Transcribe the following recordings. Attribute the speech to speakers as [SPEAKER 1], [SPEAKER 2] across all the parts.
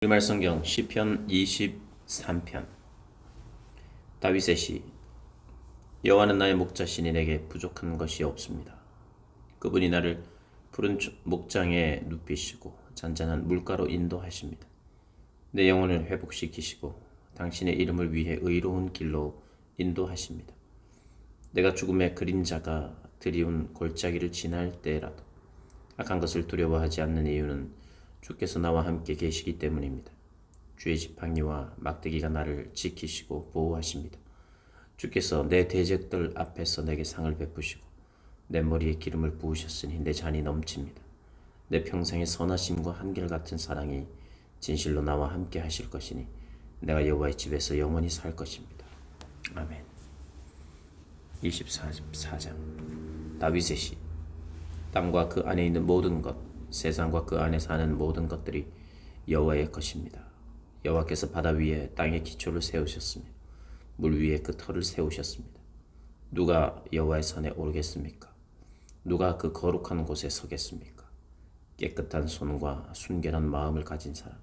[SPEAKER 1] 우리말 성경 시편 23편. 다윗의 시. 여호와는 나의 목자시니 내게 부족한 것이 없습니다. 그분이 나를 푸른 목장에 눕히시고 잔잔한 물가로 인도하십니다. 내 영혼을 회복시키시고 당신의 이름을 위해 의로운 길로 인도하십니다. 내가 죽음의 그림자가 드리운 골짜기를 지날 때라도 악한 것을 두려워하지 않는 이유는 주께서 나와 함께 계시기 때문입니다. 주의 지팡이와 막대기가 나를 지키시고 보호하십니다. 주께서 내 대적들 앞에서 내게 상을 베푸시고 내 머리에 기름을 부으셨으니 내 잔이 넘칩니다. 내 평생의 선하심과 한결같은 사랑이 진실로 나와 함께 하실 것이니 내가 여호와의 집에서 영원히 살 것입니다. 아멘. 24장. 다윗의 시. 땅과 그 안에 있는 모든 것, 세상과 그 안에 사는 모든 것들이 여호와의 것입니다. 여호와께서 바다 위에 땅의 기초를 세우셨으며 물 위에 그 터를 세우셨습니다. 누가 여호와의 산에 오르겠습니까? 누가 그 거룩한 곳에 서겠습니까? 깨끗한 손과 순결한 마음을 가진 사람,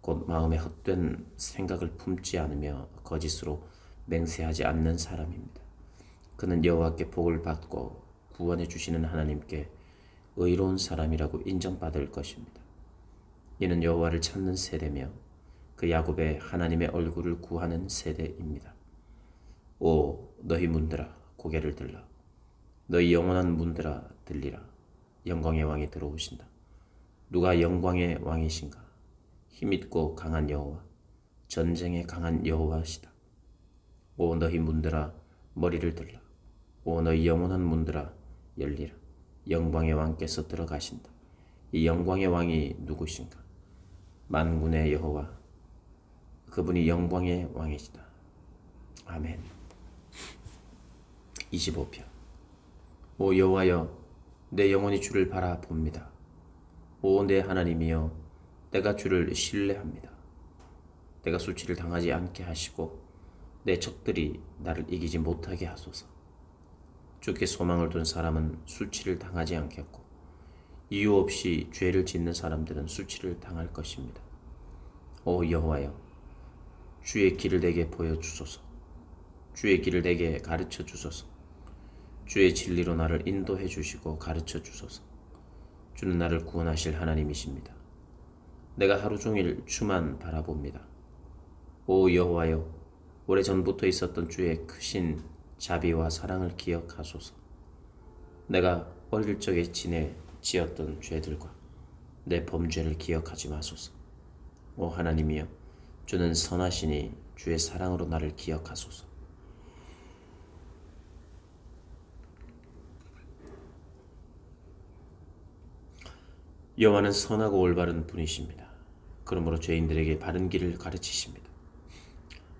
[SPEAKER 1] 곧 마음에 헛된 생각을 품지 않으며 거짓으로 맹세하지 않는 사람입니다. 그는 여호와께 복을 받고 구원해 주시는 하나님께 의로운 사람이라고 인정받을 것입니다. 이는 여호와를 찾는 세대며 그 야곱의 하나님의 얼굴을 구하는 세대입니다. 오 너희 문들아 고개를 들라. 너희 영원한 문들아 들리라. 영광의 왕이 들어오신다. 누가 영광의 왕이신가? 힘있고 강한 여호와, 전쟁에 강한 여호와시다. 오 너희 문들아 머리를 들라. 오 너희 영원한 문들아 열리라. 영광의 왕께서 들어가신다. 이 영광의 왕이 누구신가? 만군의 여호와, 그분이 영광의 왕이시다. 아멘. 25편. 오 여호와여, 내 영혼이 주를 바라봅니다. 오 내 하나님이여, 내가 주를 신뢰합니다. 내가 수치를 당하지 않게 하시고 내 적들이 나를 이기지 못하게 하소서. 주께 소망을 둔 사람은 수치를 당하지 않겠고 이유 없이 죄를 짓는 사람들은 수치를 당할 것입니다. 오 여호와여, 주의 길을 내게 보여주소서. 주의 길을 내게 가르쳐 주소서. 주의 진리로 나를 인도해 주시고 가르쳐 주소서. 주는 나를 구원하실 하나님이십니다. 내가 하루 종일 주만 바라봅니다. 오 여호와여, 오래전부터 있었던 주의 크신 자비와 사랑을 기억하소서. 내가 어릴 적에 지었던 죄들과 내 범죄를 기억하지 마소서. 오 하나님이여, 주는 선하시니 주의 사랑으로 나를 기억하소서. 여호와는 선하고 올바른 분이십니다. 그러므로 죄인들에게 바른 길을 가르치십니다.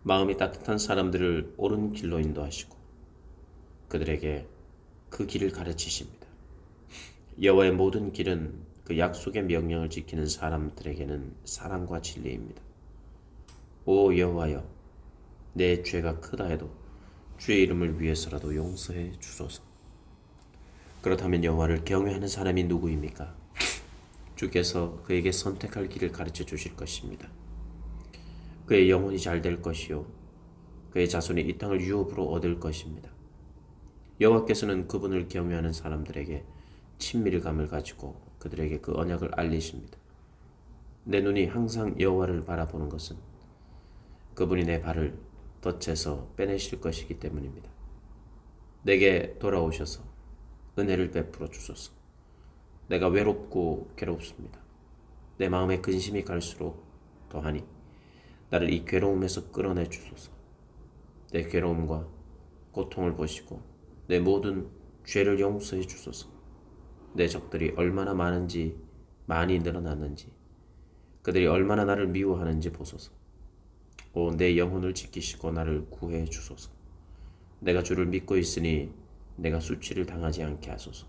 [SPEAKER 1] 마음이 따뜻한 사람들을 옳은 길로 인도하시고 그들에게 그 길을 가르치십니다. 여호와의 모든 길은 그 약속의 명령을 지키는 사람들에게는 사랑과 진리입니다. 오 여호와여, 내 죄가 크다 해도 주의 이름을 위해서라도 용서해 주소서. 그렇다면 여호와를 경외하는 사람이 누구입니까? 주께서 그에게 선택할 길을 가르쳐 주실 것입니다. 그의 영혼이 잘 될 것이요 그의 자손이 이 땅을 유업으로 얻을 것입니다. 여호와께서는 그분을 경외하는 사람들에게 친밀감을 가지고 그들에게 그 언약을 알리십니다. 내 눈이 항상 여호와를 바라보는 것은 그분이 내 발을 덫에서 빼내실 것이기 때문입니다. 내게 돌아오셔서 은혜를 베풀어 주소서. 내가 외롭고 괴롭습니다. 내 마음에 근심이 갈수록 더하니 나를 이 괴로움에서 끌어내 주소서. 내 괴로움과 고통을 보시고 내 모든 죄를 용서해 주소서. 내 적들이 얼마나 많이 늘어났는지, 그들이 얼마나 나를 미워하는지 보소서. 오 내 영혼을 지키시고 나를 구해 주소서. 내가 주를 믿고 있으니 내가 수치를 당하지 않게 하소서.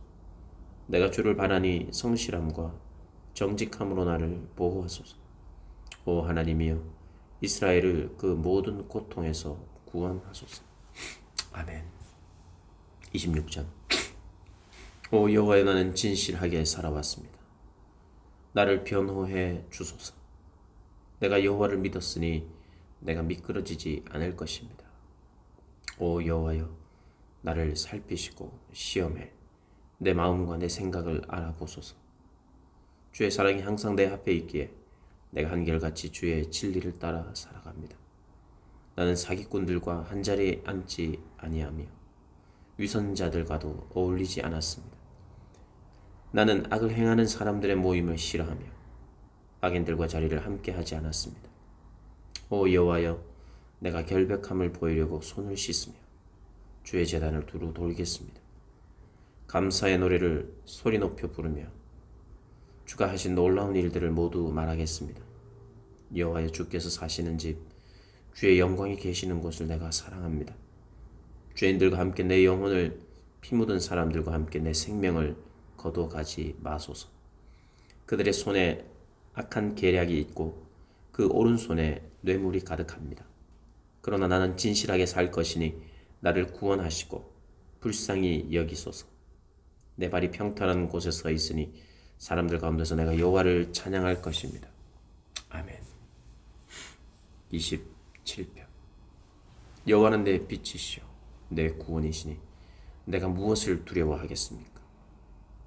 [SPEAKER 1] 내가 주를 바라니 성실함과 정직함으로 나를 보호하소서. 오 하나님이여, 이스라엘을 그 모든 고통에서 구원하소서. 아멘. 26장. 오 여호와여, 나는 진실하게 살아왔습니다. 나를 변호해 주소서. 내가 여호와를 믿었으니 내가 미끄러지지 않을 것입니다. 오 여호와여, 나를 살피시고 시험해 내 마음과 내 생각을 알아보소서. 주의 사랑이 항상 내 앞에 있기에 내가 한결같이 주의 진리를 따라 살아갑니다. 나는 사기꾼들과 한자리에 앉지 아니하며 위선자들과도 어울리지 않았습니다. 나는 악을 행하는 사람들의 모임을 싫어하며 악인들과 자리를 함께 하지 않았습니다. 오 여호와여, 내가 결백함을 보이려고 손을 씻으며 주의 제단을 두루 돌겠습니다. 감사의 노래를 소리 높여 부르며 주가 하신 놀라운 일들을 모두 말하겠습니다. 여호와여, 주께서 사시는 집, 주의 영광이 계시는 곳을 내가 사랑합니다. 죄인들과 함께 내 영혼을, 피 묻은 사람들과 함께 내 생명을 거둬가지 마소서. 그들의 손에 악한 계략이 있고 그 오른손에 뇌물이 가득합니다. 그러나 나는 진실하게 살 것이니 나를 구원하시고 불쌍히 여기소서. 내 발이 평탄한 곳에 서 있으니 사람들 가운데서 내가 여호와를 찬양할 것입니다. 아멘. 27편. 여호와는 내 빛이시오 내 구원이시니 내가 무엇을 두려워하겠습니까?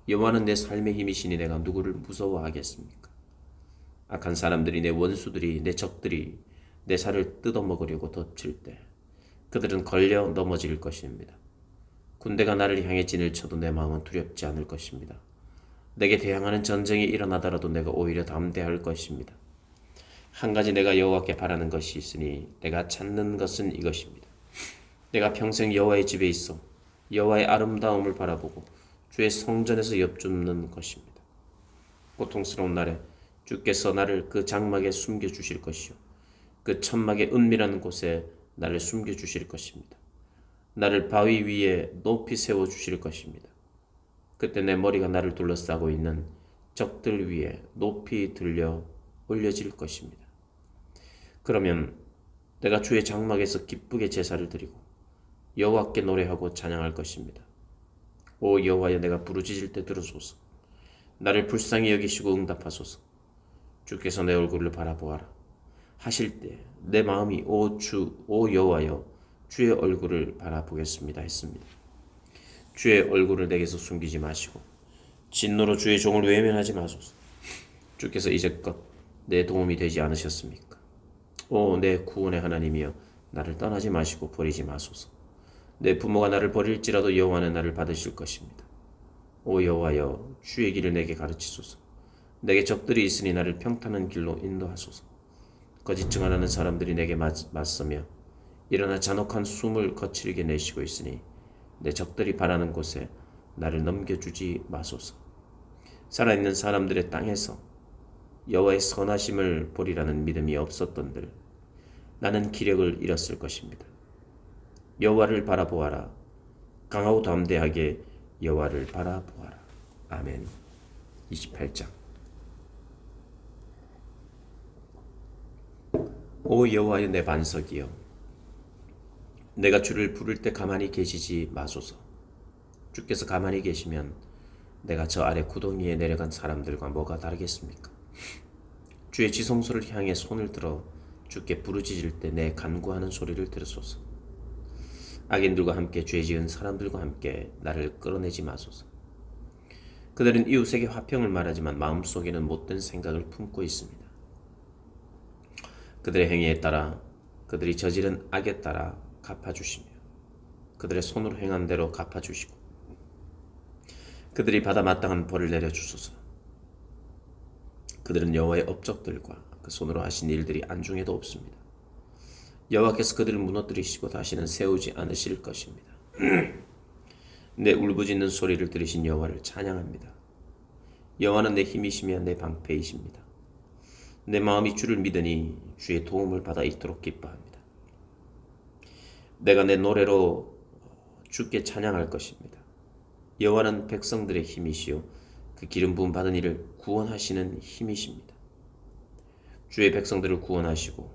[SPEAKER 1] 여호와는 내 삶의 힘이시니 내가 누구를 무서워하겠습니까? 악한 사람들이, 내 원수들이, 내 적들이 내 살을 뜯어먹으려고 덮칠 때 그들은 걸려 넘어질 것입니다. 군대가 나를 향해 진을 쳐도 내 마음은 두렵지 않을 것입니다. 내게 대항하는 전쟁이 일어나더라도 내가 오히려 담대할 것입니다. 한 가지 내가 여호와께 바라는 것이 있으니 내가 찾는 것은 이것입니다. 내가 평생 여호와의 집에 있어 여호와의 아름다움을 바라보고 주의 성전에서 엽줍는 것입니다. 고통스러운 날에 주께서 나를 그 장막에 숨겨주실 것이요 그 천막의 은밀한 곳에 나를 숨겨주실 것입니다. 나를 바위 위에 높이 세워주실 것입니다. 그때 내 머리가 나를 둘러싸고 있는 적들 위에 높이 들려 올려질 것입니다. 그러면 내가 주의 장막에서 기쁘게 제사를 드리고 여호와께 노래하고 찬양할 것입니다. 오 여호와여, 내가 부르짖을 때 들으소서. 나를 불쌍히 여기시고 응답하소서. 주께서 내 얼굴을 바라보아라 하실 때 내 마음이 오 여호와여, 주의 얼굴을 바라보겠습니다 했습니다. 주의 얼굴을 내게서 숨기지 마시고 진노로 주의 종을 외면하지 마소서. 주께서 이제껏 내 도움이 되지 않으셨습니까? 오 내 구원의 하나님이여, 나를 떠나지 마시고 버리지 마소서. 내 부모가 나를 버릴지라도 여호와는 나를 받으실 것입니다. 오 여호와여, 주의 길을 내게 가르치소서. 내게 적들이 있으니 나를 평탄한 길로 인도하소서. 거짓 증언하는 사람들이 내게 맞서며 일어나 잔혹한 숨을 거칠게 내쉬고 있으니 내 적들이 바라는 곳에 나를 넘겨주지 마소서. 살아있는 사람들의 땅에서 여호와의 선하심을 보리라는 믿음이 없었던들 나는 기력을 잃었을 것입니다. 여호와를 바라보아라. 강하고 담대하게 여호와를 바라보아라. 아멘. 28장. 오 여호와여, 내 반석이여, 내가 주를 부를 때 가만히 계시지 마소서. 주께서 가만히 계시면 내가 저 아래 구덩이에 내려간 사람들과 뭐가 다르겠습니까? 주의 지성소를 향해 손을 들어 주께 부르짖을 때 내 간구하는 소리를 들으소서. 악인들과 함께 죄지은 사람들과 함께 나를 끌어내지 마소서. 그들은 이웃에게 화평을 말하지만 마음속에는 못된 생각을 품고 있습니다. 그들의 행위에 따라, 그들이 저지른 악에 따라 갚아주시며 그들의 손으로 행한 대로 갚아주시고 그들이 받아 마땅한 벌을 내려주소서. 그들은 여호와의 업적들과 그 손으로 하신 일들이 안중에도 없습니다. 여호와께서 그들을 무너뜨리시고 다시는 세우지 않으실 것입니다. 내 울부짖는 소리를 들으신 여호와를 찬양합니다. 여호와는 내 힘이시며 내 방패이십니다. 내 마음이 주를 믿으니 주의 도움을 받아 있도록 기뻐합니다. 내가 내 노래로 주께 찬양할 것입니다. 여호와는 백성들의 힘이시요 그 기름 부음 받은 이를 구원하시는 힘이십니다. 주의 백성들을 구원하시고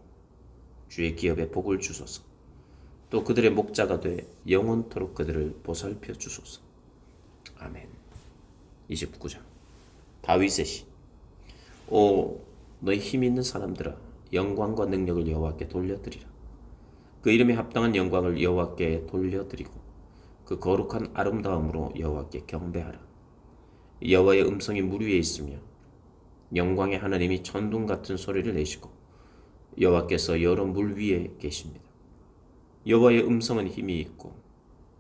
[SPEAKER 1] 주의 기업에 복을 주소서. 또 그들의 목자가 돼 영원토록 그들을 보살펴 주소서. 아멘. 29장. 다윗의 시. 오 너희 힘 있는 사람들아, 영광과 능력을 여호와께 돌려드리라. 그 이름에 합당한 영광을 여호와께 돌려드리고 그 거룩한 아름다움으로 여호와께 경배하라. 여호와의 음성이 물 위에 있으며 영광의 하나님이 천둥 같은 소리를 내시고 여호와께서 여러 물 위에 계십니다. 여호와의 음성은 힘이 있고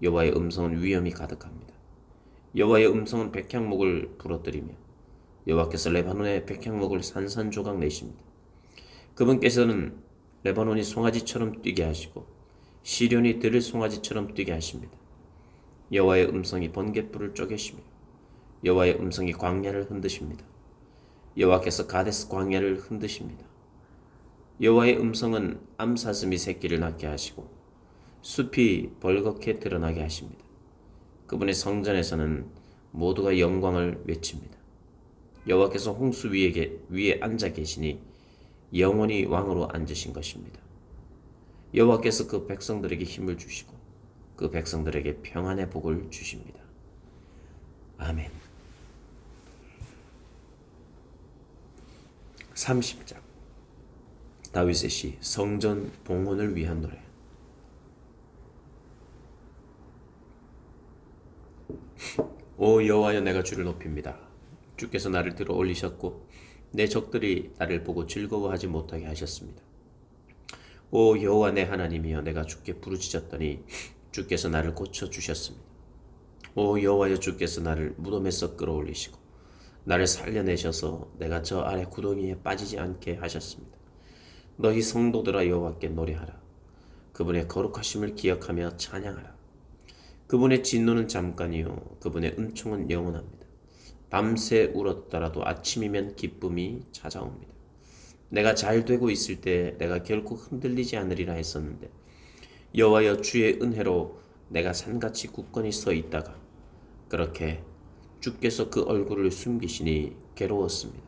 [SPEAKER 1] 여호와의 음성은 위엄이 가득합니다. 여호와의 음성은 백향목을 부러뜨리며 여호와께서 레바논의 백향목을 산산조각 내십니다. 그분께서는 레바논이 송아지처럼 뛰게 하시고 시련이 들을 송아지처럼 뛰게 하십니다. 여호와의 음성이 번갯불을 쪼개시며 여호와의 음성이 광야를 흔드십니다. 여호와께서 가데스 광야를 흔드십니다. 여호와의 음성은 암사슴이 새끼를 낳게 하시고 숲이 벌겋게 드러나게 하십니다. 그분의 성전에서는 모두가 영광을 외칩니다. 여호와께서 홍수 위에 앉아 계시니 영원히 왕으로 앉으신 것입니다. 여호와께서 그 백성들에게 힘을 주시고 그 백성들에게 평안의 복을 주십니다. 아멘. 30장 다윗의 시 성전 봉헌을 위한 노래. 오 여호와여, 내가 주를 높입니다. 주께서 나를 들어 올리셨고 내 적들이 나를 보고 즐거워하지 못하게 하셨습니다. 오 여호와 내 하나님이여, 내가 주께 부르짖었더니 주께서 나를 고쳐주셨습니다. 오 여호와여, 주께서 나를 무덤에서 끌어올리시고 나를 살려내셔서 내가 저 아래 구덩이에 빠지지 않게 하셨습니다. 너희 성도들아 여호와께 노래하라. 그분의 거룩하심을 기억하며 찬양하라. 그분의 진노는 잠깐이요 그분의 은총은 영원합니다. 밤새 울었더라도 아침이면 기쁨이 찾아옵니다. 내가 잘 되고 있을 때 내가 결코 흔들리지 않으리라 했었는데 여호와여, 주의 은혜로 내가 산같이 굳건히 서 있다가 그렇게 주께서 그 얼굴을 숨기시니 괴로웠습니다.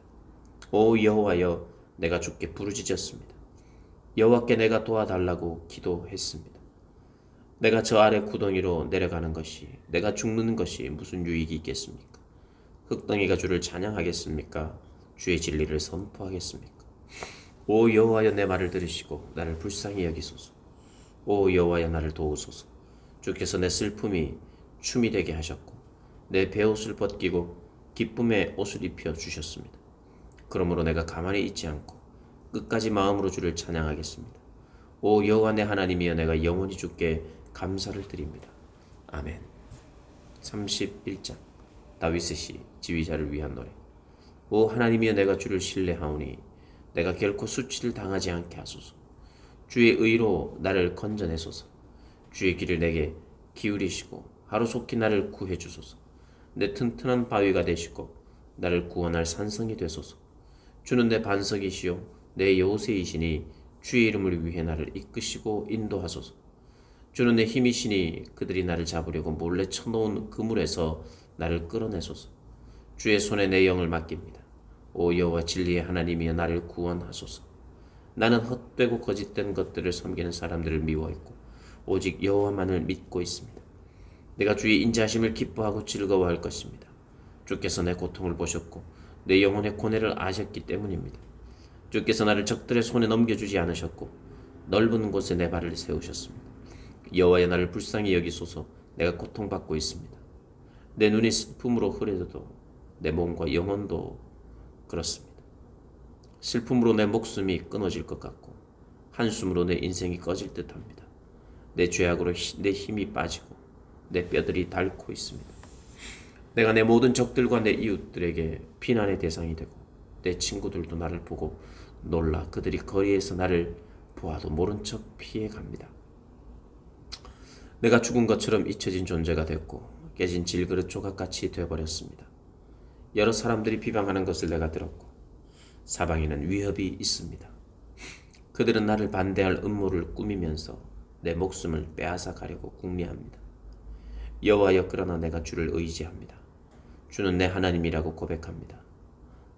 [SPEAKER 1] 오 여호와여, 내가 주께 부르짖었습니다. 여호와께 내가 도와달라고 기도했습니다. 내가 저 아래 구덩이로 내려가는 것이, 내가 죽는 것이 무슨 유익이 있겠습니까? 흙덩이가 주를 찬양하겠습니까? 주의 진리를 선포하겠습니까? 오 여호와여, 내 말을 들으시고 나를 불쌍히 여기소서. 오 여호와여, 나를 도우소서. 주께서 내 슬픔이 춤이 되게 하셨고 내 베옷을 벗기고 기쁨의 옷을 입혀 주셨습니다. 그러므로 내가 가만히 있지 않고 끝까지 마음으로 주를 찬양하겠습니다. 오 여호와 내 하나님이여, 내가 영원히 주께 감사를 드립니다. 아멘. 31장 다윗의 시 지휘자를 위한 노래. 오 하나님이여, 내가 주를 신뢰하오니 내가 결코 수치를 당하지 않게 하소서. 주의 의로 나를 건져내소서. 주의 길을 내게 기울이시고 하루속히 나를 구해 주소서. 내 튼튼한 바위가 되시고 나를 구원할 산성이 되소서. 주는 내 반석이시요 내 요새이시니 주의 이름을 위해 나를 이끄시고 인도하소서. 주는 내 힘이시니 그들이 나를 잡으려고 몰래 쳐놓은 그물에서 나를 끌어내소서. 주의 손에 내 영을 맡깁니다. 오 여호와 진리의 하나님이여, 나를 구원하소서. 나는 헛되고 거짓된 것들을 섬기는 사람들을 미워했고 오직 여호와만을 믿고 있습니다. 내가 주의 인자하심을 기뻐하고 즐거워할 것입니다. 주께서 내 고통을 보셨고 내 영혼의 고뇌를 아셨기 때문입니다. 주께서 나를 적들의 손에 넘겨주지 않으셨고 넓은 곳에 내 발을 세우셨습니다. 여호와여, 나를 불쌍히 여기소서. 내가 고통받고 있습니다. 내 눈이 슬픔으로 흐려져도 내 몸과 영혼도 그렇습니다. 슬픔으로 내 목숨이 끊어질 것 같고 한숨으로 내 인생이 꺼질 듯합니다. 내 죄악으로 내 힘이 빠지고 내 뼈들이 닳고 있습니다. 내가 내 모든 적들과 내 이웃들에게 비난의 대상이 되고 내 친구들도 나를 보고 놀라 그들이 거리에서 나를 보아도 모른 척 피해갑니다. 내가 죽은 것처럼 잊혀진 존재가 됐고 깨진 질그릇 조각같이 되어버렸습니다. 여러 사람들이 비방하는 것을 내가 들었고 사방에는 위협이 있습니다. 그들은 나를 반대할 음모를 꾸미면서 내 목숨을 빼앗아 가려고 궁리합니다. 여호와여, 그러나 내가 주를 의지합니다. 주는 내 하나님이라고 고백합니다.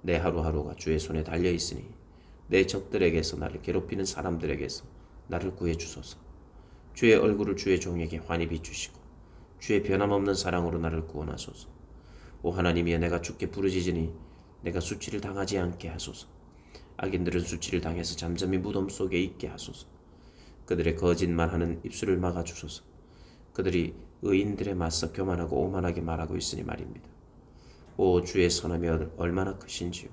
[SPEAKER 1] 내 하루하루가 주의 손에 달려있으니 내 적들에게서 나를 괴롭히는 사람들에게서 나를 구해 주소서. 주의 얼굴을 주의 종에게 환히 비추시고 주의 변함없는 사랑으로 나를 구원하소서. 오 하나님이여, 내가 주께 부르짖으니 내가 수치를 당하지 않게 하소서. 악인들은 수치를 당해서 잠잠히 무덤 속에 있게 하소서. 그들의 거짓말하는 입술을 막아주소서. 그들이 의인들에 맞서 교만하고 오만하게 말하고 있으니 말입니다. 오 주의 선함이 얼마나 크신지요.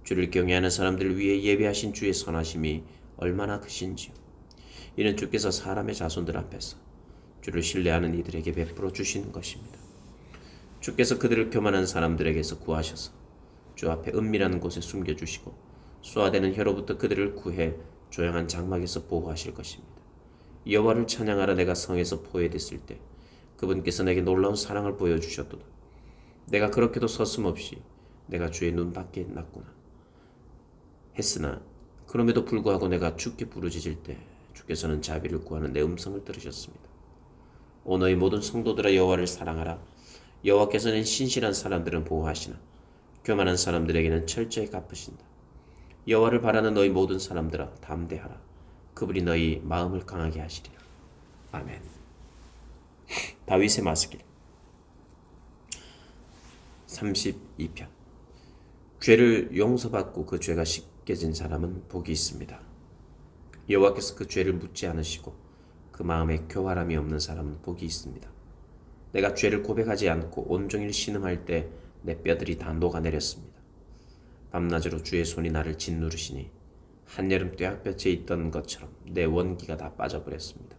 [SPEAKER 1] 주를 경외하는 사람들 위해 예배하신 주의 선하심이 얼마나 크신지요. 이는 주께서 사람의 자손들 앞에서 주를 신뢰하는 이들에게 베풀어 주시는 것입니다. 주께서 그들을 교만한 사람들에게서 구하셔서 주 앞에 은밀한 곳에 숨겨주시고 쏘아대는 혀로부터 그들을 구해 조용한 장막에서 보호하실 것입니다. 여호와를 찬양하라. 내가 성에서 포획됐을 때 그분께서 내게 놀라운 사랑을 보여주셨도다. 내가 그렇게도 서슴없이 내가 주의 눈 밖에 났구나 했으나 그럼에도 불구하고 내가 주께 부르짖을 때 주께서는 자비를 구하는 내 음성을 들으셨습니다. 오 너희 모든 성도들아 여호와를 사랑하라. 여호와께서는 신실한 사람들은 보호하시나 교만한 사람들에게는 철저히 갚으신다. 여호와를 바라는 너희 모든 사람들아 담대하라. 그분이 너희 마음을 강하게 하시리라. 아멘. 다윗의 마스길 32편. 죄를 용서받고 그 죄가 씻겨진 사람은 복이 있습니다. 여호와께서 그 죄를 묻지 않으시고 그 마음에 교활함이 없는 사람은 복이 있습니다. 내가 죄를 고백하지 않고 온종일 신음할 때 내 뼈들이 다 녹아내렸습니다. 밤낮으로 주의 손이 나를 짓누르시니 한여름 뙤약볕에 있던 것처럼 내 원기가 다 빠져버렸습니다.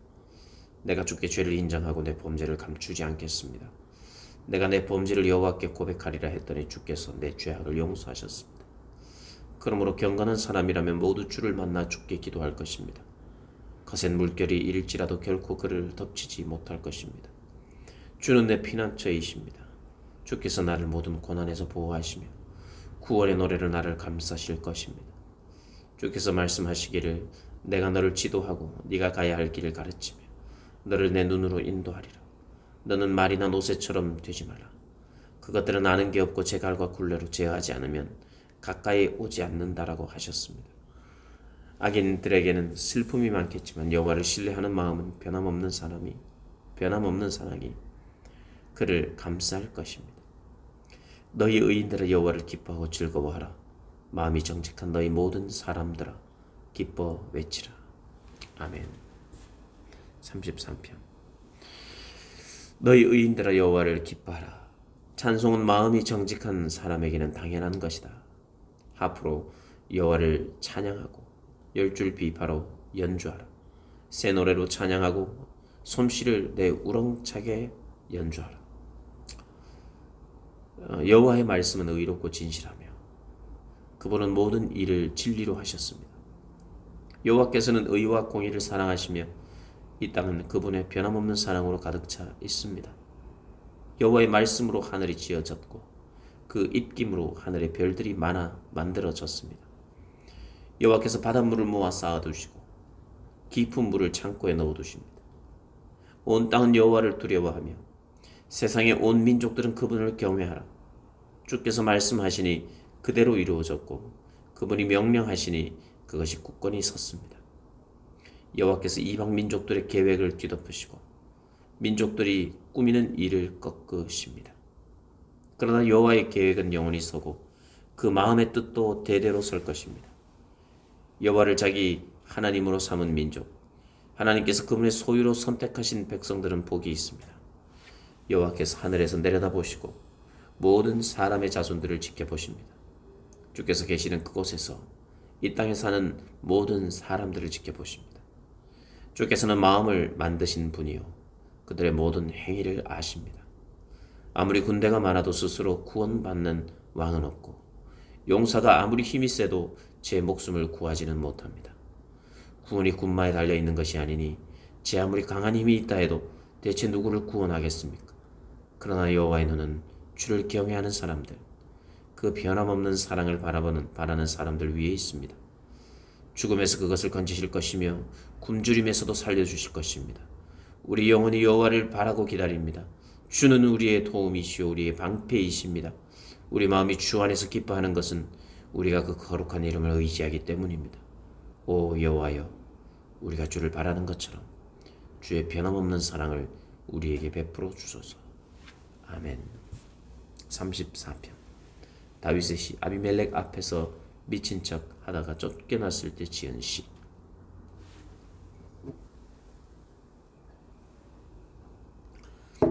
[SPEAKER 1] 내가 주께 죄를 인정하고 내 범죄를 감추지 않겠습니다. 내가 내 범죄를 여호와께 고백하리라 했더니 주께서 내 죄악을 용서하셨습니다. 그러므로 경건한 사람이라면 모두 주를 만나 주께 기도할 것입니다. 거센 물결이 일지라도 결코 그를 덮치지 못할 것입니다. 주는 내 피난처이십니다. 주께서 나를 모든 고난에서 보호하시며 구원의 노래로 나를 감싸실 것입니다. 주께서 말씀하시기를 내가 너를 지도하고 네가 가야 할 길을 가르치며 너를 내 눈으로 인도하리라. 너는 말이나 노새처럼 되지 마라. 그것들은 아는 게 없고 제갈과 굴레로 제어하지 않으면 가까이 오지 않는다라고 하셨습니다. 악인들에게는 슬픔이 많겠지만 여호와를 신뢰하는 마음은 변함없는 사랑이 그를 감싸할 것입니다. 너희 의인들아 여호와를 기뻐하고 즐거워하라. 마음이 정직한 너희 모든 사람들아 기뻐 외치라. 아멘. 33편. 너희 의인들아 여호와를 기뻐하라. 찬송은 마음이 정직한 사람에게는 당연한 것이다. 하프로 여호와를 찬양하고 열줄 비파로 연주하라. 새 노래로 찬양하고 솜씨를 내 우렁차게 연주하라. 여호와의 말씀은 의롭고 진실하며 그분은 모든 일을 진리로 하셨습니다. 여호와께서는 의와 공의를 사랑하시며 이 땅은 그분의 변함없는 사랑으로 가득 차 있습니다. 여호와의 말씀으로 하늘이 지어졌고 그 입김으로 하늘의 별들이 많아 만들어졌습니다. 여호와께서 바닷물을 모아 쌓아두시고 깊은 물을 창고에 넣어두십니다. 온 땅은 여호와를 두려워하며 세상의 온 민족들은 그분을 경외하라. 주께서 말씀하시니 그대로 이루어졌고 그분이 명령하시니 그것이 굳건히 섰습니다. 여호와께서 이방 민족들의 계획을 뒤덮으시고 민족들이 꾸미는 일을 꺾으십니다. 그러나 여호와의 계획은 영원히 서고 그 마음의 뜻도 대대로 설 것입니다. 여호와를 자기 하나님으로 삼은 민족, 하나님께서 그분의 소유로 선택하신 백성들은 복이 있습니다. 여호와께서 하늘에서 내려다보시고 모든 사람의 자손들을 지켜보십니다. 주께서 계시는 그곳에서 이 땅에 사는 모든 사람들을 지켜보십니다. 주께서는 마음을 만드신 분이요 그들의 모든 행위를 아십니다. 아무리 군대가 많아도 스스로 구원받는 왕은 없고 용사가 아무리 힘이 세도 제 목숨을 구하지는 못합니다. 구원이 군마에 달려있는 것이 아니니 제 아무리 강한 힘이 있다 해도 대체 누구를 구원하겠습니까? 그러나 여호와의 눈은 주를 경외하는 사람들, 그 변함없는 사랑을 바라는 사람들 위에 있습니다. 죽음에서 그것을 건지실 것이며 굶주림에서도 살려주실 것입니다. 우리 영혼이 여호와를 바라고 기다립니다. 주는 우리의 도움이시오 우리의 방패이십니다. 우리 마음이 주 안에서 기뻐하는 것은 우리가 그 거룩한 이름을 의지하기 때문입니다. 오 여호와여, 우리가 주를 바라는 것처럼 주의 변함없는 사랑을 우리에게 베풀어 주소서. 아멘. 34편. 다윗의 시. 아비멜렉 앞에서 미친 척 하다가 쫓겨났을 때 지은 시.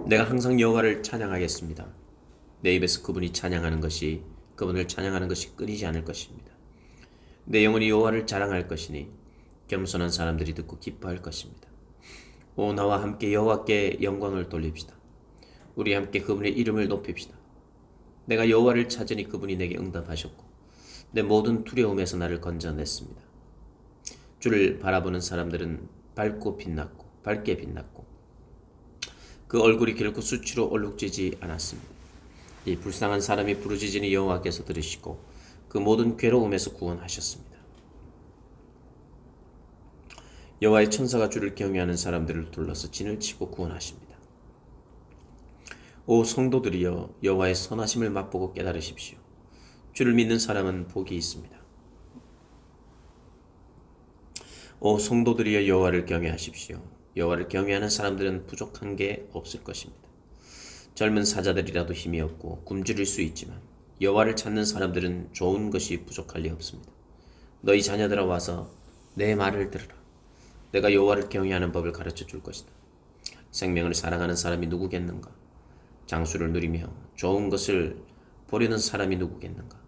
[SPEAKER 1] 내가 항상 여호와를 찬양하겠습니다. 내 입에서 그분이 찬양하는 것이 그분을 찬양하는 것이 끊이지 않을 것입니다. 내 영혼이 여호와를 자랑할 것이니 겸손한 사람들이 듣고 기뻐할 것입니다. 오 나와 함께 여호와께 영광을 돌립시다. 우리 함께 그분의 이름을 높입시다. 내가 여호와를 찾으니 그분이 내게 응답하셨고 내 모든 두려움에서 나를 건져냈습니다. 주를 바라보는 사람들은 밝게 빛났고 그 얼굴이 결코 수치로 얼룩지지 않았습니다. 이 불쌍한 사람이 부르짖으니 여호와께서 들으시고 그 모든 괴로움에서 구원하셨습니다. 여호와의 천사가 주를 경외하는 사람들을 둘러서 진을 치고 구원하십니다. 오 성도들이여 여호와의 선하심을 맛보고 깨달으십시오. 주를 믿는 사람은 복이 있습니다. 오 성도들이여 여호와를 경외하십시오. 여호와를 경외하는 사람들은 부족한 게 없을 것입니다. 젊은 사자들이라도 힘이 없고 굶주릴 수 있지만 여호와를 찾는 사람들은 좋은 것이 부족할 리 없습니다. 너희 자녀들아 와서 내 말을 들으라. 내가 여호와를 경외하는 법을 가르쳐 줄 것이다. 생명을 사랑하는 사람이 누구겠는가? 장수를 누리며 좋은 것을 보려는 사람이 누구겠는가?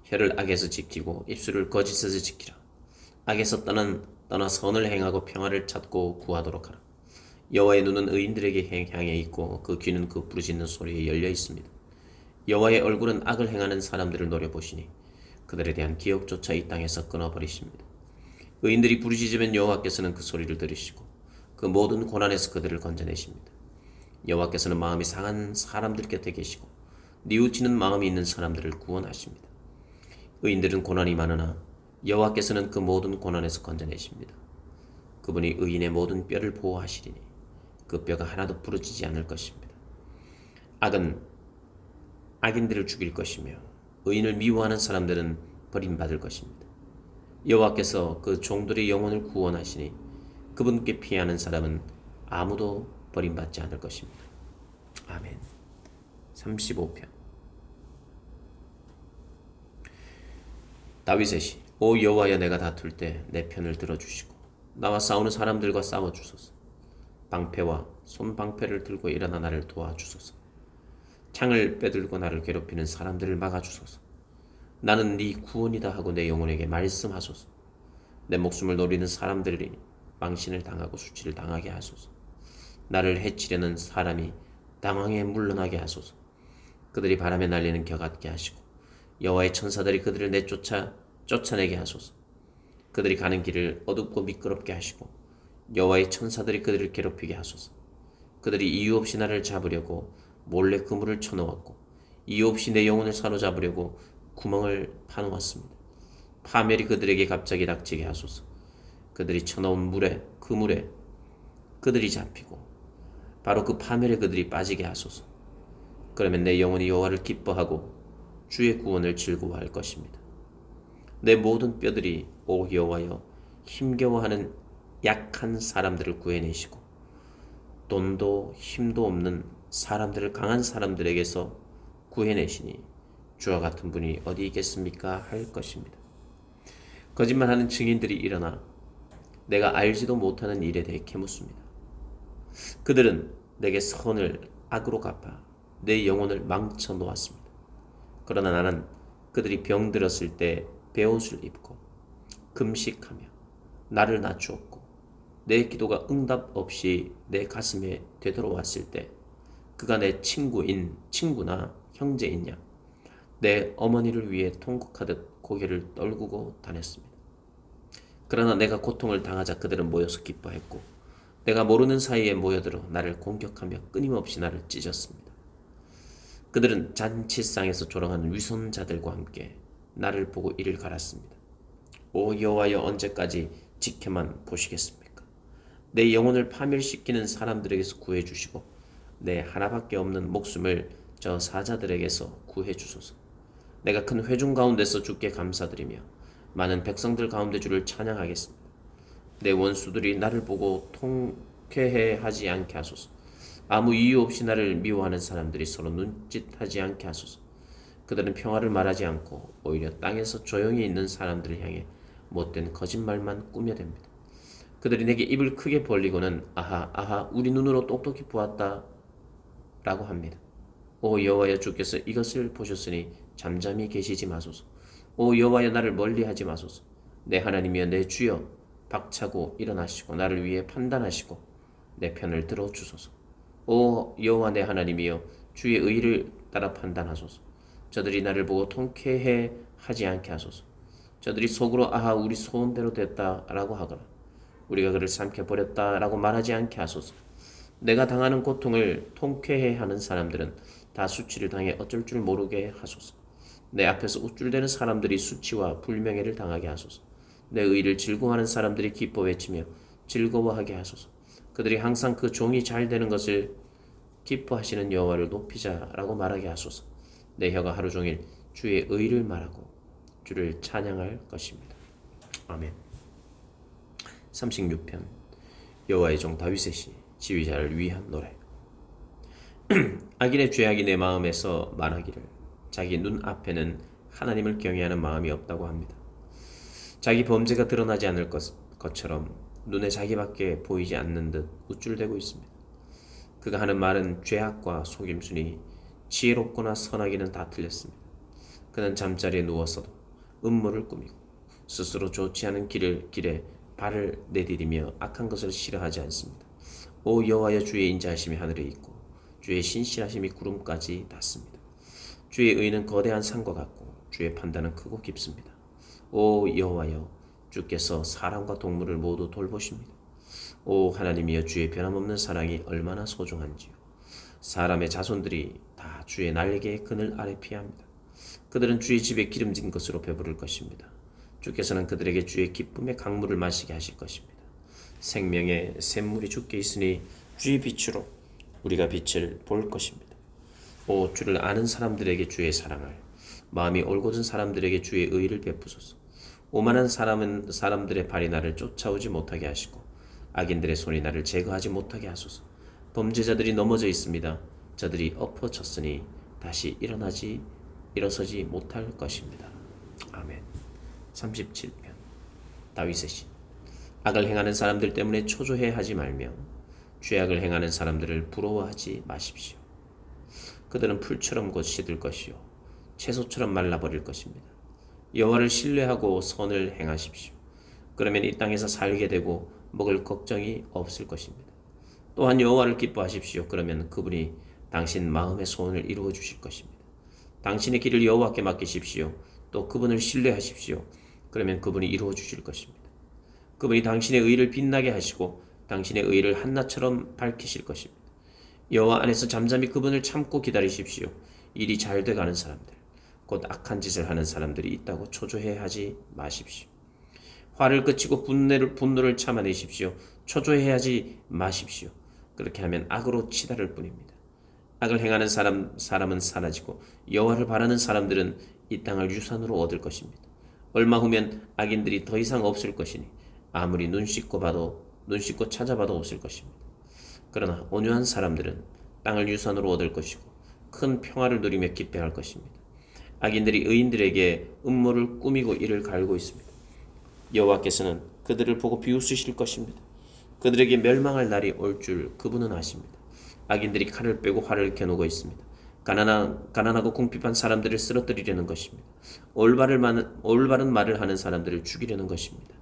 [SPEAKER 1] 혀를 악에서 지키고 입술을 거짓에서 지키라. 악에서 떠나 선을 행하고 평화를 찾고 구하도록 하라. 여호와의 눈은 의인들에게 향해 있고 그 귀는 그 부르짖는 소리에 열려 있습니다. 여호와의 얼굴은 악을 행하는 사람들을 노려보시니 그들에 대한 기억조차 이 땅에서 끊어버리십니다. 의인들이 부르짖으면 여호와께서는 그 소리를 들으시고 그 모든 고난에서 그들을 건져내십니다. 여호와께서는 마음이 상한 사람들 곁에 계시고 뉘우치는 마음이 있는 사람들을 구원하십니다. 의인들은 고난이 많으나 여호와께서는 그 모든 고난에서 건져내십니다. 그분이 의인의 모든 뼈를 보호하시리니 그 뼈가 하나도 부러지지 않을 것입니다. 악은 악인들을 죽일 것이며 의인을 미워하는 사람들은 버림받을 것입니다. 여호와께서 그 종들의 영혼을 구원하시니 그분께 피하는 사람은 아무도 버림받지 않을 것입니다. 아멘. 35편. 다윗의 시. 오 여호와여 내가 다툴 때 내 편을 들어주시고 나와 싸우는 사람들과 싸워주소서. 방패와 손방패를 들고 일어나 나를 도와주소서. 창을 빼들고 나를 괴롭히는 사람들을 막아주소서. 나는 네 구원이다 하고 내 영혼에게 말씀하소서. 내 목숨을 노리는 사람들이 망신을 당하고 수치를 당하게 하소서. 나를 해치려는 사람이 당황해 물러나게 하소서. 그들이 바람에 날리는 겨 같게 하시고 여호와의 천사들이 그들을 쫓아내게 하소서. 그들이 가는 길을 어둡고 미끄럽게 하시고 여호와의 천사들이 그들을 괴롭히게 하소서. 그들이 이유 없이 나를 잡으려고 몰래 그물을 쳐놓았고 이유 없이 내 영혼을 사로잡으려고 구멍을 파놓았습니다. 파멸이 그들에게 갑자기 닥치게 하소서. 그들이 쳐놓은 그물에 그들이 잡히고 바로 그 파멸에 그들이 빠지게 하소서. 그러면 내 영혼이 여호와를 기뻐하고 주의 구원을 즐거워할 것입니다. 내 모든 뼈들이 오 여호와여 힘겨워하는 약한 사람들을 구해내시고 돈도 힘도 없는 사람들을 강한 사람들에게서 구해내시니 주와 같은 분이 어디 있겠습니까? 할 것입니다. 거짓말하는 증인들이 일어나 내가 알지도 못하는 일에 대해 캐묻습니다. 그들은 내게 선을 악으로 갚아 내 영혼을 망쳐 놓았습니다. 그러나 나는 그들이 병들었을 때 베옷을 입고 금식하며 나를 낮추었고 내 기도가 응답 없이 내 가슴에 되돌아왔을 때 그가 내 친구나 형제이냐 내 어머니를 위해 통곡하듯 고개를 떨구고 다녔습니다. 그러나 내가 고통을 당하자 그들은 모여서 기뻐했고 내가 모르는 사이에 모여들어 나를 공격하며 끊임없이 나를 찢었습니다. 그들은 잔치상에서 조롱하는 위선자들과 함께 나를 보고 이를 갈았습니다. 오 여호와여 언제까지 지켜만 보시겠습니까? 내 영혼을 파멸시키는 사람들에게서 구해주시고 내 하나밖에 없는 목숨을 저 사자들에게서 구해주소서. 내가 큰 회중 가운데서 주께 감사드리며 많은 백성들 가운데 주를 찬양하겠습니다. 내 원수들이 나를 보고 통쾌해 하지 않게 하소서. 아무 이유 없이 나를 미워하는 사람들이 서로 눈짓하지 않게 하소서. 그들은 평화를 말하지 않고 오히려 땅에서 조용히 있는 사람들을 향해 못된 거짓말만 꾸며댑니다. 그들이 내게 입을 크게 벌리고는 아하 아하 우리 눈으로 똑똑히 보았다 라고 합니다. 오 여호와여, 주께서 이것을 보셨으니 잠잠히 계시지 마소서. 오 여호와여, 나를 멀리하지 마소서. 내 하나님이여, 내 주여, 박차고 일어나시고 나를 위해 판단하시고 내 편을 들어주소서. 오 여호와 내 하나님이여, 주의 의를 따라 판단하소서. 저들이 나를 보고 통쾌해 하지 않게 하소서. 저들이 속으로 아하 우리 소원대로 됐다라고 하거나 우리가 그를 삼켜버렸다라고 말하지 않게 하소서. 내가 당하는 고통을 통쾌해하는 사람들은 다 수치를 당해 어쩔 줄 모르게 하소서. 내 앞에서 우쭐대는 사람들이 수치와 불명예를 당하게 하소서. 내 의를 즐거워하는 사람들이 기뻐 외치며 즐거워하게 하소서. 그들이 항상 그 종이 잘 되는 것을 기뻐하시는 여호와를 높이자라고 말하게 하소서. 내 혀가 하루 종일 주의 의를 말하고 주를 찬양할 것입니다. 아멘. 36편. 여호와의 종 다윗의 시. 지휘자를 위한 노래. 악인의 죄악이 내 마음에서 말하기를 자기 눈 앞에는 하나님을 경외하는 마음이 없다고 합니다. 자기 범죄가 드러나지 않을 것처럼 눈에 자기밖에 보이지 않는 듯 우쭐대고 있습니다. 그가 하는 말은 죄악과 속임수니 지혜롭거나 선하기는 다 틀렸습니다. 그는 잠자리에 누워서도 음모를 꾸미고 스스로 좋지 않은 길에 발을 내디디며 악한 것을 싫어하지 않습니다. 오 여호와여, 주의 인자하심이 하늘에 있고 주의 신실하심이 구름까지 닿습니다. 주의 의는 거대한 산과 같고 주의 판단은 크고 깊습니다. 오 여호와여, 주께서 사람과 동물을 모두 돌보십니다. 오 하나님이여, 주의 변함없는 사랑이 얼마나 소중한지요. 사람의 자손들이 다 주의 날개의 그늘 아래 피합니다. 그들은 주의 집에 기름진 것으로 배부를 것입니다. 주께서는 그들에게 주의 기쁨의 강물을 마시게 하실 것입니다. 생명의 샘물이 주께 있으니 주의 빛으로 우리가 빛을 볼 것입니다. 오 주를 아는 사람들에게 주의 사랑을, 마음이 올곧은 사람들에게 주의 의를 베푸소서. 오만한 사람들의 발이 나를 쫓아오지 못하게 하시고 악인들의 손이 나를 제거하지 못하게 하소서. 범죄자들이 넘어져 있습니다. 저들이 엎어졌으니 다시 일어서지 못할 것입니다. 아멘. 37편. 다윗의 시. 악을 행하는 사람들 때문에 초조해하지 말며 죄악을 행하는 사람들을 부러워하지 마십시오. 그들은 풀처럼 곧 시들 것이요 채소처럼 말라버릴 것입니다. 여호와를 신뢰하고 선을 행하십시오. 그러면 이 땅에서 살게 되고 먹을 걱정이 없을 것입니다. 또한 여호와를 기뻐하십시오. 그러면 그분이 당신 마음의 소원을 이루어 주실 것입니다. 당신의 길을 여호와께 맡기십시오. 또 그분을 신뢰하십시오. 그러면 그분이 이루어 주실 것입니다. 그분이 당신의 의를 빛나게 하시고 당신의 의를 한낮처럼 밝히실 것입니다. 여호와 안에서 잠잠히 그분을 참고 기다리십시오. 일이 잘 돼가는 사람들, 곧 악한 짓을 하는 사람들이 있다고 초조해하지 마십시오. 화를 그치고 분노를 참아내십시오. 초조해하지 마십시오. 그렇게 하면 악으로 치달을 뿐입니다. 악을 행하는 사람은 사라지고 여호와를 바라는 사람들은 이 땅을 유산으로 얻을 것입니다. 얼마 후면 악인들이 더 이상 없을 것이니 아무리 눈 씻고 찾아봐도 없을 것입니다. 그러나 온유한 사람들은 땅을 유산으로 얻을 것이고 큰 평화를 누리며 기뻐할 것입니다. 악인들이 의인들에게 음모를 꾸미고 이를 갈고 있습니다. 여호와께서는 그들을 보고 비웃으실 것입니다. 그들에게 멸망할 날이 올 줄 그분은 아십니다. 악인들이 칼을 빼고 활을 겨누고 있습니다. 가난하고 궁핍한 사람들을 쓰러뜨리려는 것입니다. 올바른 말을 하는 사람들을 죽이려는 것입니다.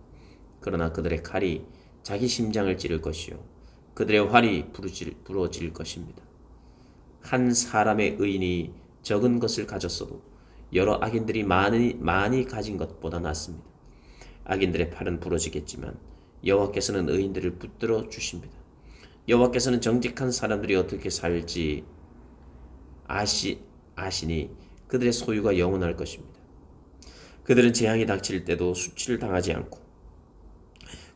[SPEAKER 1] 그러나 그들의 칼이 자기 심장을 찌를 것이요 그들의 활이 부러질 것입니다. 한 사람의 의인이 적은 것을 가졌어도 여러 악인들이 많이 가진 것보다 낫습니다. 악인들의 팔은 부러지겠지만 여호와께서는 의인들을 붙들어 주십니다. 여호와께서는 정직한 사람들이 어떻게 살지 아시니 그들의 소유가 영원할 것입니다. 그들은 재앙이 닥칠 때도 수치를 당하지 않고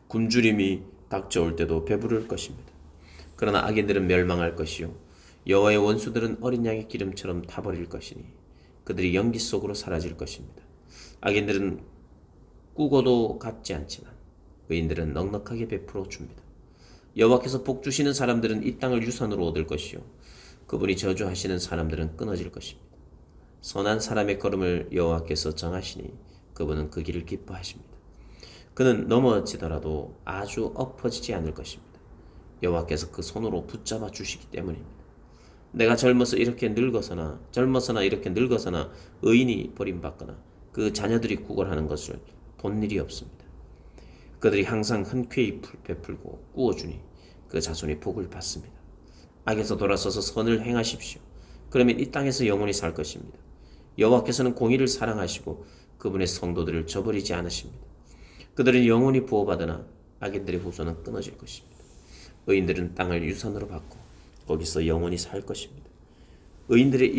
[SPEAKER 1] 굶주림이 닥쳐올 때도 배부를 것입니다. 그러나 악인들은 멸망할 것이요 여호와의 원수들은 어린 양의 기름처럼 타버릴 것이니 그들이 연기 속으로 사라질 것입니다. 악인들은 꾸고도 갚지 않지만 의인들은 넉넉하게 베풀어 줍니다. 여호와께서 복 주시는 사람들은 이 땅을 유산으로 얻을 것이요 그분이 저주하시는 사람들은 끊어질 것입니다. 선한 사람의 걸음을 여호와께서 정하시니 그분은 그 길을 기뻐하십니다. 그는 넘어지더라도 아주 엎어지지 않을 것입니다. 여호와께서 그 손으로 붙잡아 주시기 때문입니다. 내가 젊어서나 이렇게 늙어서나 의인이 버림받거나 그 자녀들이 구걸하는 것을 본 일이 없습니다. 그들이 항상 흔쾌히 베풀고 꾸어주니 그 자손이 복을 받습니다. 악에서 돌아서서 선을 행하십시오. 그러면 이 땅에서 영원히 살 것입니다. 여호와께서는 공의를 사랑하시고 그분의 성도들을 저버리지 않으십니다. 그들은 영원히 보호받으나 악인들의 후손은 끊어질 것입니다. 의인들은 땅을 유산으로 받고 거기서 영원히 살 것입니다. 의인들은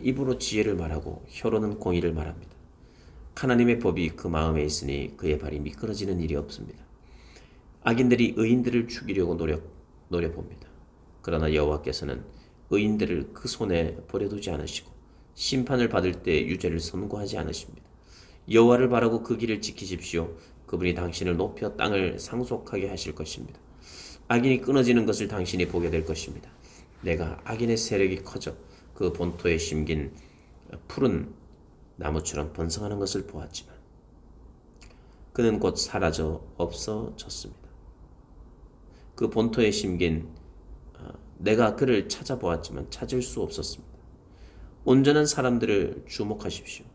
[SPEAKER 1] 입으로 지혜를 말하고 혀로는 공의를 말합니다. 하나님의 법이 그 마음에 있으니 그의 발이 미끄러지는 일이 없습니다. 악인들이 의인들을 죽이려고 노려봅니다. 그러나 여호와께서는 의인들을 그 손에 버려두지 않으시고 심판을 받을 때 유죄를 선고하지 않으십니다. 여호와를 바라고 그 길을 지키십시오. 그분이 당신을 높여 땅을 상속하게 하실 것입니다. 악인이 끊어지는 것을 당신이 보게 될 것입니다. 내가 악인의 세력이 커져 그 본토에 심긴 푸른 나무처럼 번성하는 것을 보았지만 그는 곧 사라져 없어졌습니다. 그 본토에 심긴 내가 그를 찾아보았지만 찾을 수 없었습니다. 온전한 사람들을 주목하십시오.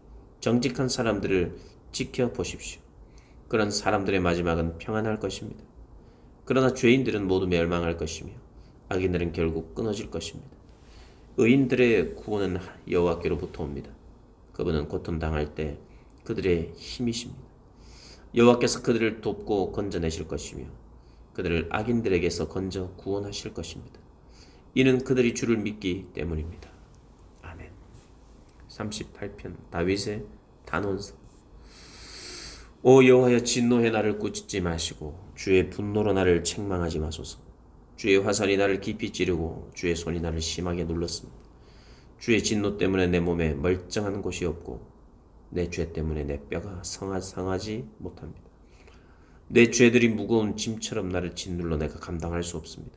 [SPEAKER 1] 정직한 사람들을 지켜보십시오. 그런 사람들의 마지막은 평안할 것입니다. 그러나 죄인들은 모두 멸망할 것이며 악인들은 결국 끊어질 것입니다. 의인들의 구원은 여호와께로부터 옵니다. 그분은 고통당할 때 그들의 힘이십니다. 여호와께서 그들을 돕고 건져내실 것이며 그들을 악인들에게서 건져 구원하실 것입니다. 이는 그들이 주를 믿기 때문입니다. 아멘. 38편 다윗의 단원서. 오 여호와여, 진노해 나를 꾸짖지 마시고 주의 분노로 나를 책망하지 마소서. 주의 화살이 나를 깊이 찌르고 주의 손이 나를 심하게 눌렀습니다. 주의 진노 때문에 내 몸에 멀쩡한 곳이 없고 내 죄 때문에 내 뼈가 상하지 못합니다. 내 죄들이 무거운 짐처럼 나를 짓눌러 내가 감당할 수 없습니다.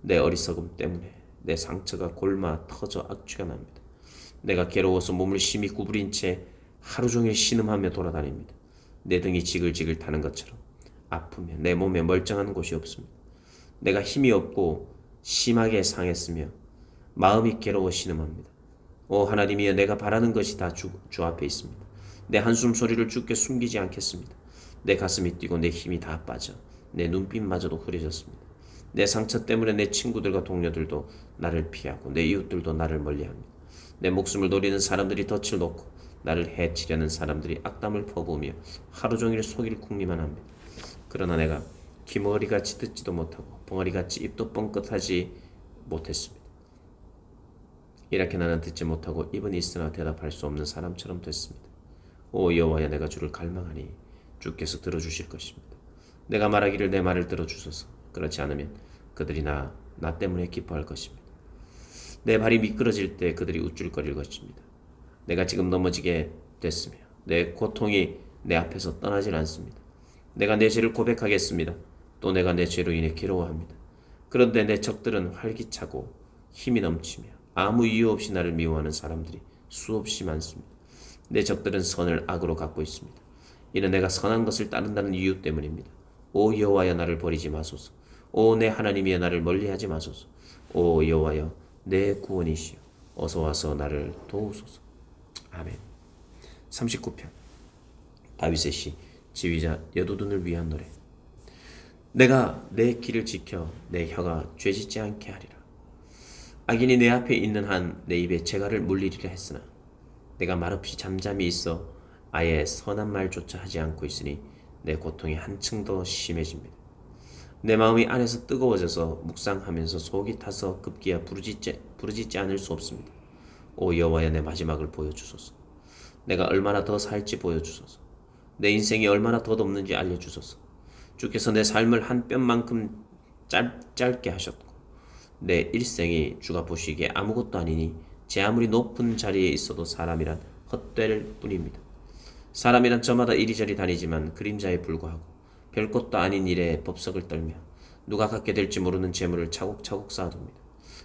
[SPEAKER 1] 내 어리석음 때문에 내 상처가 골마 터져 악취가 납니다. 내가 괴로워서 몸을 심히 구부린 채 하루 종일 신음하며 돌아다닙니다. 내 등이 지글지글 타는 것처럼 아프며 내 몸에 멀쩡한 곳이 없습니다. 내가 힘이 없고 심하게 상했으며 마음이 괴로워 신음합니다. 오 하나님이여, 내가 바라는 것이 다 주 앞에 있습니다. 내 한숨 소리를 주께 숨기지 않겠습니다. 내 가슴이 뛰고 내 힘이 다 빠져 내 눈빛마저도 흐려졌습니다. 내 상처 때문에 내 친구들과 동료들도 나를 피하고 내 이웃들도 나를 멀리합니다. 내 목숨을 노리는 사람들이 덫을 놓고 나를 해치려는 사람들이 악담을 퍼부으며 하루 종일 속일 궁리만 합니다. 그러나 내가 기머리같이 듣지도 못하고 벙어리같이 입도 뻥끗하지 못했습니다. 이렇게 나는 듣지 못하고 입은 있으나 대답할 수 없는 사람처럼 됐습니다. 오 여호와여, 내가 주를 갈망하니 주께서 들어주실 것입니다. 내가 말하기를 내 말을 들어주소서. 그렇지 않으면 그들이 나 때문에 기뻐할 것입니다. 내 발이 미끄러질 때 그들이 우쭐거릴 것입니다. 내가 지금 넘어지게 됐으며 내 고통이 내 앞에서 떠나질 않습니다. 내가 내 죄를 고백하겠습니다. 또 내가 내 죄로 인해 괴로워합니다. 그런데 내 적들은 활기차고 힘이 넘치며 아무 이유 없이 나를 미워하는 사람들이 수없이 많습니다. 내 적들은 선을 악으로 갚고 있습니다. 이는 내가 선한 것을 따른다는 이유 때문입니다. 오 여호와여, 나를 버리지 마소서. 오 내 하나님이여, 나를 멀리하지 마소서. 오 여호와여, 내 구원이시여, 어서 와서 나를 도우소서. 아멘. 39편 다윗의 시. 지휘자 여두둔을 위한 노래. 내가 내 길을 지켜 내 혀가 죄짓지 않게 하리라. 악인이 내 앞에 있는 한 내 입에 재갈을 물리리라 했으나 내가 말없이 잠잠히 있어 아예 선한 말조차 하지 않고 있으니 내 고통이 한층 더 심해집니다. 내 마음이 안에서 뜨거워져서 묵상하면서 속이 타서 급기야 부르짖지 않을 수 없습니다. 오 여호와여, 내 마지막을 보여주소서. 내가 얼마나 더 살지 보여주소서. 내 인생이 얼마나 덧없는지 알려주소서. 주께서 내 삶을 한 뼘만큼 짧게 하셨고 내 일생이 주가 보시기에 아무것도 아니니 제 아무리 높은 자리에 있어도 사람이란 헛될 뿐입니다. 사람이란 저마다 이리저리 다니지만 그림자에 불과하고 별것도 아닌 일에 법석을 떨며 누가 갖게 될지 모르는 재물을 차곡차곡 쌓아둡니다.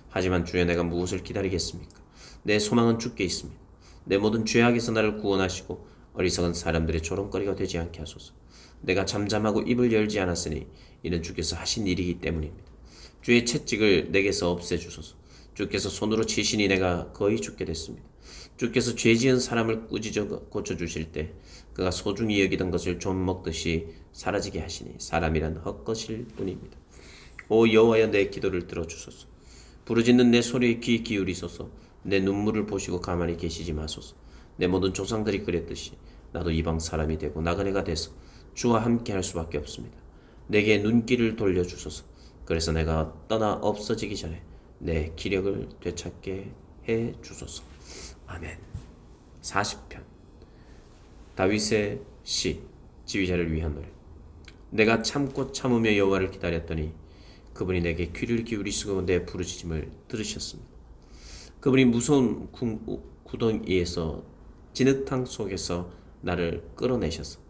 [SPEAKER 1] 하지만 주여, 내가 무엇을 기다리겠습니까? 내 소망은 주께 있습니다. 내 모든 죄악에서 나를 구원하시고 어리석은 사람들의 조롱거리가 되지 않게 하소서. 내가 잠잠하고 입을 열지 않았으니 이는 주께서 하신 일이기 때문입니다. 주의 채찍을 내게서 없애주소서. 주께서 손으로 치시니 내가 거의 죽게 됐습니다. 주께서 죄지은 사람을 꾸짖어 고쳐주실 때 그가 소중히 여기던 것을 좀 먹듯이 사라지게 하시니 사람이란 헛것일 뿐입니다. 오 여호와여, 내 기도를 들어주소서. 부르짖는 내 소리에 귀 기울이소서. 내 눈물을 보시고 가만히 계시지 마소서. 내 모든 조상들이 그랬듯이 나도 이방 사람이 되고 나그네가 돼서 주와 함께 할 수밖에 없습니다. 내게 눈길을 돌려주소서. 그래서 내가 떠나 없어지기 전에 내 기력을 되찾게 해 주소서. 아멘. 40편 다윗의 시, 지휘자를 위한 노래. 내가 참고 참으며 여호와를 기다렸더니 그분이 내게 귀를 기울이시고 내 부르짖음을 들으셨습니다. 그분이 무서운 구덩이에서 진흙탕 속에서 나를 끌어내셔서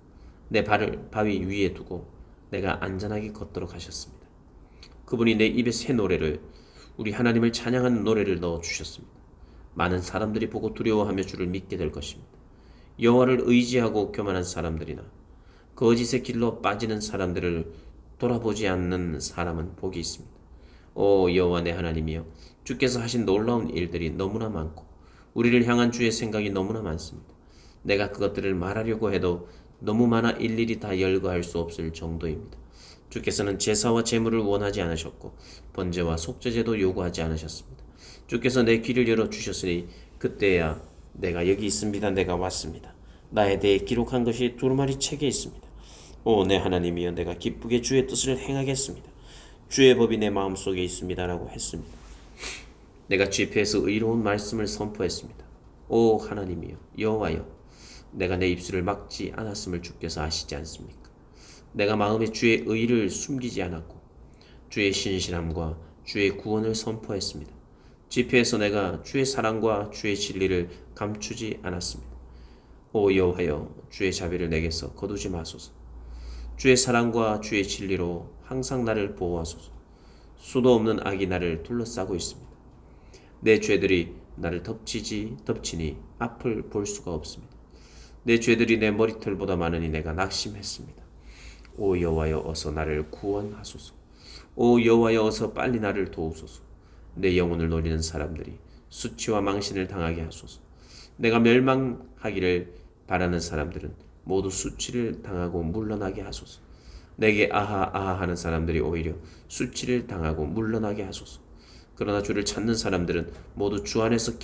[SPEAKER 1] 내 발을 바위 위에 두고 내가 안전하게 걷도록 하셨습니다. 그분이 내 입에 새 노래를, 우리 하나님을 찬양하는 노래를 넣어주셨습니다. 많은 사람들이 보고 두려워하며 주를 믿게 될 것입니다. 여호와를 의지하고 교만한 사람들이나 거짓의 길로 빠지는 사람들을 돌아보지 않는 사람은 복이 있습니다. 오 여호와 내 하나님이여, 주께서 하신 놀라운 일들이 너무나 많고 우리를 향한 주의 생각이 너무나 많습니다. 내가 그것들을 말하려고 해도 너무 많아 일일이 다 열거할 수 없을 정도입니다. 주께서는 제사와 제물을 원하지 않으셨고 번제와 속죄제도 요구하지 않으셨습니다. 주께서 내 귀를 열어주셨으니 그때야 내가 여기 있습니다. 내가 왔습니다. 나에 대해 기록한 것이 두루마리 책에 있습니다. 오 내 하나님이여, 내가 기쁘게 주의 뜻을 행하겠습니다. 주의 법이 내 마음속에 있습니다라고 했습니다. 내가 집회에서 의로운 말씀을 선포했습니다. 오 하나님이여, 여호와여, 내가 내 입술을 막지 않았음을 주께서 아시지 않습니까? 내가 마음에 주의 의를 숨기지 않았고 주의 신실함과 주의 구원을 선포했습니다. 집회에서 내가 주의 사랑과 주의 진리를 감추지 않았습니다. 오 여호와여, 주의 자비를 내게서 거두지 마소서. 주의 사랑과 주의 진리로 항상 나를 보호하소서. 수도 없는 악이 나를 둘러싸고 있습니다. 내 죄들이 나를 덮치니 앞을 볼 수가 없습니다. 내 죄들이 내 머리털보다 많으니 내가 낙심했습니다. 오 여호와여, 어서 나를 구원하소서. 오 여호와여, 어서 빨리 나를 도우소서. 내 영혼을 노리는 사람들이 수치와 망신을 당하게 하소서. 내가 멸망하기를 바라는 사람들은 모두 수치를 당하고 물러나게 하소서. 내게 아하 아하 하는 사람들이 오히려 수치를 당하고 물러나게 하소서. 그러나 주를 찾는 사람들은 모두 주 안에서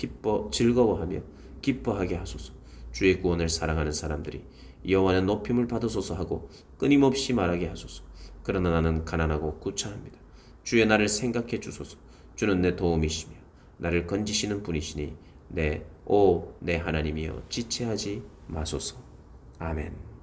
[SPEAKER 1] 즐거워하며 기뻐하게 하소서. 주의 구원을 사랑하는 사람들이 여호와는 높임을 받으소서 하고 끊임없이 말하게 하소서. 그러나 나는 가난하고 구차합니다. 주의 나를 생각해 주소서. 주는 내 도움이시며 나를 건지시는 분이시니 내 하나님이여, 지체하지 마소서. 아멘.